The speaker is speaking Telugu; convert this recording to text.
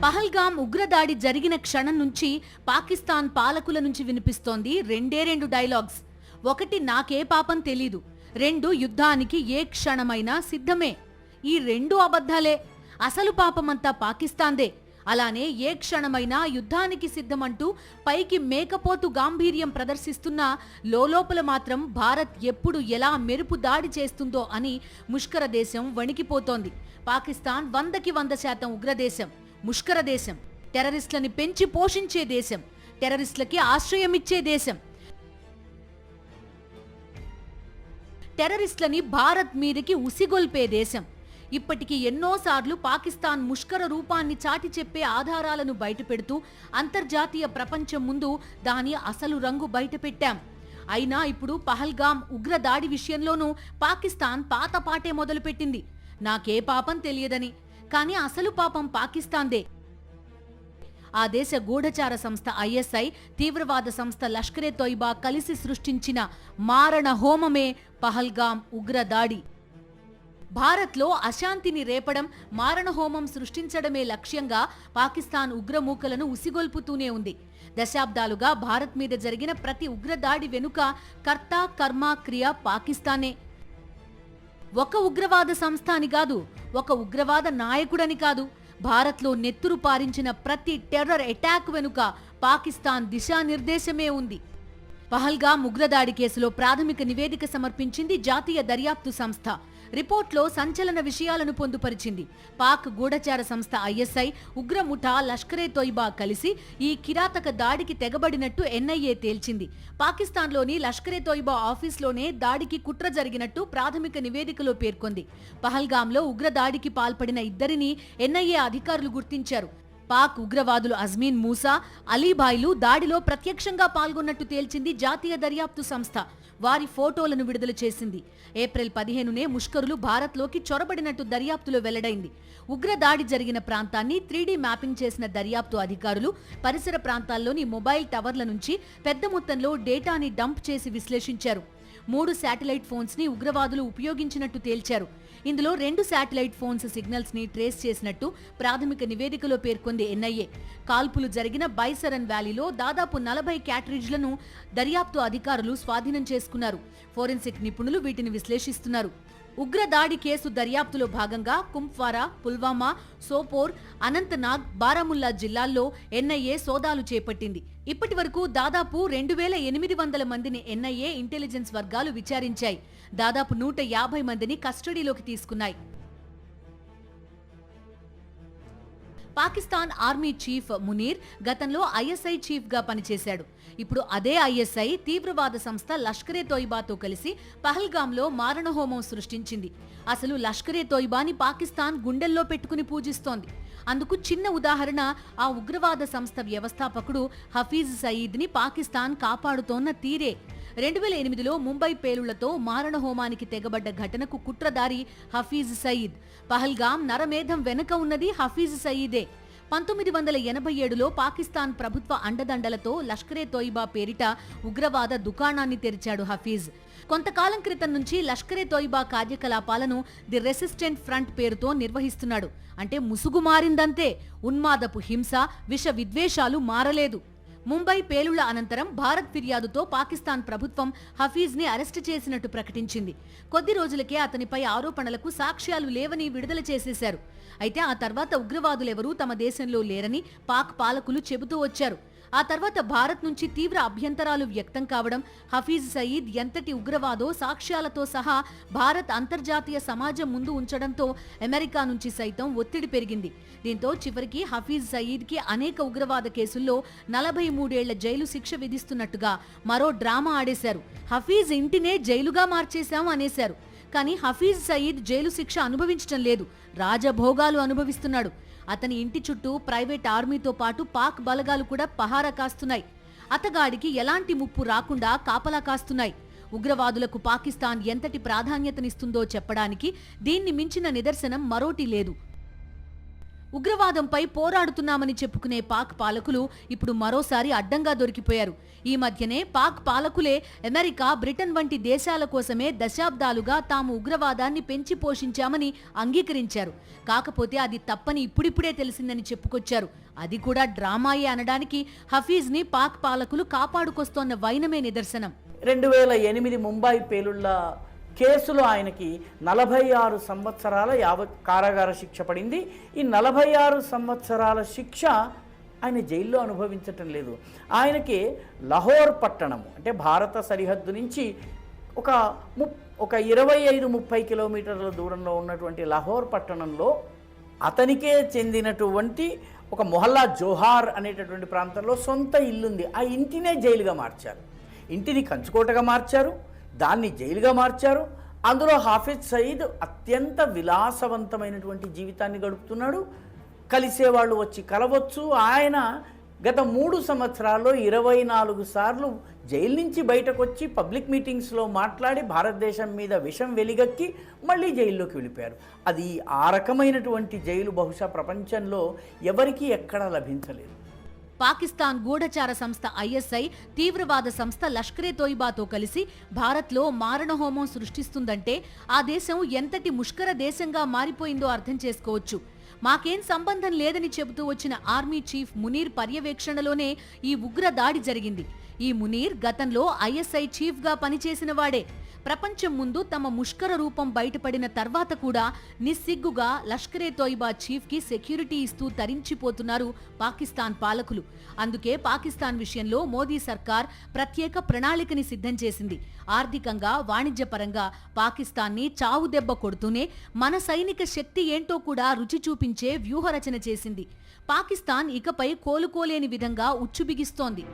పహల్గామ్ ఉగ్రదాడి జరిగిన క్షణం నుంచి పాకిస్తాన్ పాలకుల నుంచి వినిపిస్తోంది రెండు డైలాగ్స్. ఒకటి, నాకే పాపం తెలీదు. రెండు, యుద్ధానికి ఏ క్షణమైనా సిద్ధమే. ఈ రెండు అబద్ధాలే. అసలు పాపమంతా పాకిస్తాన్దే. అలానే ఏ క్షణమైనా యుద్ధానికి సిద్ధమంటూ పైకి మేకపోతు గాంభీర్యం ప్రదర్శిస్తున్నా లోలోపల మాత్రం భారత్ ఎప్పుడు ఎలా మెరుపు దాడి చేస్తుందో అని ముష్కర దేశం వణికిపోతోంది. పాకిస్తాన్ 100% ఉగ్రదేశం, ముష్కర దేశం, టెర్రరిస్టులని పెంచి పోషించే దేశం, టెర్రరిస్టులకి ఆశ్రయమిచ్చే దేశం, టెర్రరిస్టులని భారత్ మీదకి ఉసిగొల్పే దేశం. ఇప్పటికీ ఎన్నోసార్లు పాకిస్తాన్ ముష్కర రూపాన్ని చాటి చెప్పే ఆధారాలను బయటపెడుతూ అంతర్జాతీయ ప్రపంచం ముందు దాని అసలు రంగు బయటపెట్టాం. అయినా ఇప్పుడు పహల్గామ్ ఉగ్రదాడి విషయంలోనూ పాకిస్తాన్ పాత పాటే మొదలుపెట్టింది. నాకే పాపం తెలియదని. కానీ అసలు పాపం పాకిస్తాన్దే. ఆ దేశ గూఢచార సంస్థ ఐఎస్ఐ, తీవ్రవాద సంస్థ లష్కరే తోయిబా కలిసి సృష్టించిన మారణ హోమమే పహల్గామ్ ఉగ్రదాడి. భారత్లో అశాంతిని రేపడం, మారణహోమం సృష్టించడమే లక్ష్యంగా పాకిస్తాన్ ఉగ్రమూకలను ఉసిగొల్పుతూనే ఉంది. దశాబ్దాలుగా భారత్ మీద జరిగిన ప్రతి ఉగ్రదాడి వెనుక కర్త, కర్మ, క్రియ పాకిస్తానే. ఒక ఉగ్రవాద సంస్థ అని కాదు, ఒక ఉగ్రవాద నాయకుడని కాదు, భారత్లో నెత్తురు పారించిన ప్రతి టెర్రర్ అటాక్ వెనుక పాకిస్తాన్ దిశానిర్దేశమే ఉంది. పహల్గామ్ ఉగ్రదాడి కేసులో ప్రాథమిక నివేదిక సమర్పించింది జాతీయ దర్యాప్తు సంస్థ. రిపోర్ట్లో సంచలన విషయాలను పొందుపరిచింది. పాక్ గూఢచార సంస్థ ఐఎస్ఐ, ఉగ్రముఠా లష్కరే తోయిబా కలిసి ఈ కిరాతక దాడికి తెగబడినట్టు ఎన్ఐఏ తేల్చింది. పాకిస్తాన్లోని లష్కరే తోయిబా ఆఫీస్లోనే దాడికి కుట్ర జరిగినట్టు ప్రాథమిక నివేదికలో పేర్కొంది. పహల్గామ్లో ఉగ్రదాడికి పాల్పడిన ఇద్దరిని ఎన్ఐఏ అధికారులు గుర్తించారు. పాక్ ఉగ్రవాదులు అజ్మీన్ మూసా, అలీభాయ్లు దాడిలో ప్రత్యక్షంగా పాల్గొన్నట్టు తేల్చింది జాతీయ దర్యాప్తు సంస్థ. వారి ఫోటోలను విడుదల చేసింది. ఏప్రిల్ 15నే ముష్కరులు భారత్లోకి చొరబడినట్టు దర్యాప్తులో వెల్లడైంది. ఉగ్రదాడి జరిగిన ప్రాంతాన్ని 3D మ్యాపింగ్ చేసిన దర్యాప్తు అధికారులు పరిసర ప్రాంతాల్లోని మొబైల్ టవర్ల నుంచి పెద్ద మొత్తంలో డేటాని డంప్ చేసి విశ్లేషించారు. 3 శాటిలైట్ ఫోన్స్ ని ఉగ్రవాదులు ఉపయోగించినట్టు తేల్చారు. ఇందులో 2 శాటిలైట్ ఫోన్స్ సిగ్నల్స్ ని ట్రేస్ చేసినట్టు ప్రాథమిక నివేదికలో పేర్కొంది ఎన్ఐఏ. కాల్పులు జరిగిన బైసరన్ వ్యాలీలో దాదాపు 40 క్యాటరేజ్లను దర్యాప్తు అధికారులు స్వాధీనం చేసుకున్నారు. ఫోరెన్సిక్ నిపుణులు వీటిని విశ్లేషిస్తున్నారు. ఉగ్రదాడి కేసు దర్యాప్తులో భాగంగా కుంప్వారా, పుల్వామా, సోపోర్, అనంతనాగ్, బారాముల్లా జిల్లాల్లో ఎన్ఐఏ సోదాలు చేపట్టింది. ఇప్పటి వరకు దాదాపు 2800 మందిని ఎన్ఐఏ ఇంటెలిజెన్స్ వర్గాలు విచారించాయి. దాదాపు 150 మందిని కస్టడీలోకి తీసుకున్నాయి. పాకిస్తాన్ ఆర్మీ చీఫ్ మునీర్ గతంలో ఐఎస్ఐ చీఫ్ గా పనిచేశాడు. ఇప్పుడు అదే ఐఎస్ఐ తీవ్రవాద సంస్థ లష్కరే తోయిబాతో కలిసి పహల్గామ్లో మారణహోమం సృష్టించింది. అసలు లష్కరే తోయిబాని పాకిస్తాన్ గుండెల్లో పెట్టుకుని పూజిస్తోంది. అందుకు చిన్న ఉదాహరణ ఆ ఉగ్రవాద సంస్థ వ్యవస్థాపకుడు హఫీజ్ సయీద్ ని పాకిస్తాన్ కాపాడుతోన్న తీరే. 2008లో ముంబై పేలుళ్లతో మారణహోమానికి తెగబడ్డ ఘటనకు కుట్రదారి హఫీజ్ సయీద్. పహల్గామ్ నరమేధం వెనుక ఉన్నది హఫీజ్ సయీదే. 1987లో పాకిస్తాన్ ప్రభుత్వ అండదండలతో లష్కరే తోయిబా పేరిట ఉగ్రవాద దుకాణాన్ని తెరిచాడు హఫీజ్. కొంతకాలం క్రితం నుంచి లష్కరే తోయిబా కార్యకలాపాలను ది రెసిస్టెంట్ ఫ్రంట్ పేరుతో నిర్వహిస్తున్నాడు. అంటే ముసుగు మారిందంతే, ఉన్మాదపు హింస, విష విద్వేషాలు మారలేదు. ముంబై పేలుళ్ల అనంతరం భారత్ ఫిర్యాదుతో పాకిస్తాన్ ప్రభుత్వం హఫీజ్ ని అరెస్టు చేసినట్టు ప్రకటించింది. కొద్ది రోజులకే అతనిపై ఆరోపణలకు సాక్ష్యాలు లేవని విడుదల చేసేశారు. అయితే ఆ తర్వాత ఉగ్రవాదులెవరూ తమ దేశంలో లేరని పాక్ పాలకులు చెబుతూ వచ్చారు. ఆ తర్వాత భారత్ నుంచి తీవ్ర అభ్యంతరాలు వ్యక్తం కావడం, హఫీజ్ సయీద్ ఎంతటి ఉగ్రవాదో సాక్ష్యాలతో సహా భారత్ అంతర్జాతీయ సమాజం ముందు ఉంచడంతో అమెరికా నుంచి సైతం ఒత్తిడి పెరిగింది. దీంతో చివరికి హఫీజ్ సయీద్ కి అనేక ఉగ్రవాద కేసుల్లో 43 ఏళ్ల జైలు శిక్ష విధిస్తున్నట్టుగా మరో డ్రామా ఆడేశారు. హఫీజ్ ఇంటినే జైలుగా మార్చేశాం అనేశారు. కానీ హఫీజ్ సయీద్ జైలు శిక్ష అనుభవించడం లేదు, రాజభోగాలు అనుభవిస్తున్నాడు. అతని ఇంటి చుట్టూ ప్రైవేట్ ఆర్మీతో పాటు పాక్ బలగాలు కూడా పహారా కాస్తున్నాయి. అతగాడికి ఎలాంటి ముప్పు రాకుండా కాపలా కాస్తున్నాయి. ఉగ్రవాదులకు పాకిస్తాన్ ఎంతటి ప్రాధాన్యతనిస్తుందో చెప్పడానికి దీన్ని మించిన నిదర్శనం మరోటి లేదు. ఉగ్రవాదంపై పోరాడుతున్నామని చెప్పుకునే పాక్ పాలకులు ఇప్పుడు మరోసారి అడ్డంగా దొరికిపోయారు. ఈ మధ్యనే పాక్ పాలకులే అమెరికా, బ్రిటన్ వంటి దేశాల కోసమే దశాబ్దాలుగా తాము ఉగ్రవాదాన్ని పెంచి పోషించామని అంగీకరించారు. కాకపోతే అది తప్పని ఇప్పుడిప్పుడే తెలిసిందని చెప్పుకొచ్చారు. అది కూడా డ్రామాయే అనడానికి హఫీజ్ని పాక్ పాలకులు కాపాడుకొస్తోన్న వైనమే నిదర్శనం. 2008 ముంబై పేలుళ్ల కేసులో ఆయనకి 46 సంవత్సరాల కారాగార శిక్ష పడింది. ఈ 46 సంవత్సరాల శిక్ష ఆయన జైల్లో అనుభవించటం లేదు. ఆయనకి లాహోర్ పట్టణం అంటే భారత సరిహద్దు నుంచి ఒక 25-30 కిలోమీటర్ల దూరంలో ఉన్నటువంటి లాహోర్ పట్టణంలో అతనికే చెందినటువంటి ఒక మొహల్లా జోహార్ అనేటటువంటి ప్రాంతంలో సొంత ఇల్లుంది. ఆ ఇంటినే జైలుగా మార్చారు. ఇంటిని కంచుకోటగా మార్చారు, దాన్ని జైలుగా మార్చారు. అందులో హాఫిజ్ సయీద్ అత్యంత విలాసవంతమైనటువంటి జీవితాన్ని గడుపుతున్నాడు. కలిసేవాళ్ళు వచ్చి కలవచ్చు. ఆయన గత 3 సంవత్సరాల్లో 24 సార్లు జైలు నుంచి బయటకు వచ్చి పబ్లిక్ మీటింగ్స్లో మాట్లాడి భారతదేశం మీద విషం వెలిగక్కి మళ్ళీ జైల్లోకి వెళ్ళిపోయారు. అది ఆ రకమైనటువంటి జైలు బహుశా ప్రపంచంలో ఎవరికీ ఎక్కడా లభించలేదు. పాకిస్తాన్ గూఢచార సంస్థ ఐఎస్ఐ, తీవ్రవాద సంస్థ లష్కరే తోయిబాతో కలిసి భారత్లో మారణహోమం సృష్టిస్తుందంటే ఆ దేశం ఎంతటి ముష్కర దేశంగా మారిపోయిందో అర్థం చేసుకోవచ్చు. మాకేం సంబంధం లేదని చెబుతూ వచ్చిన ఆర్మీ చీఫ్ మునీర్ పర్యవేక్షణలోనే ఈ ఉగ్ర దాడి జరిగింది. ఈ మునీర్ గతంలో ఐఎస్ఐ చీఫ్గా పనిచేసిన వాడే. ప్రపంచం ముందు తమ ముష్కర రూపం బయటపడిన తర్వాత కూడా నిస్సిగ్గుగా లష్కరే తోయిబా చీఫ్కి సెక్యూరిటీ ఇస్తూ తరించిపోతున్నారు పాకిస్తాన్ పాలకులు. అందుకే పాకిస్తాన్ విషయంలో మోదీ సర్కార్ ప్రత్యేక ప్రణాళికని సిద్ధం చేసింది. ఆర్థికంగా, వాణిజ్యపరంగా పాకిస్తాన్ని చావు దెబ్బ కొడుతూనే మన సైనిక శక్తి ఏంటో కూడా రుచి చూపించే వ్యూహరచన చేసింది. పాకిస్తాన్ ఇకపై కోలుకోలేని విధంగా ఉచ్చుబిగిస్తోంది.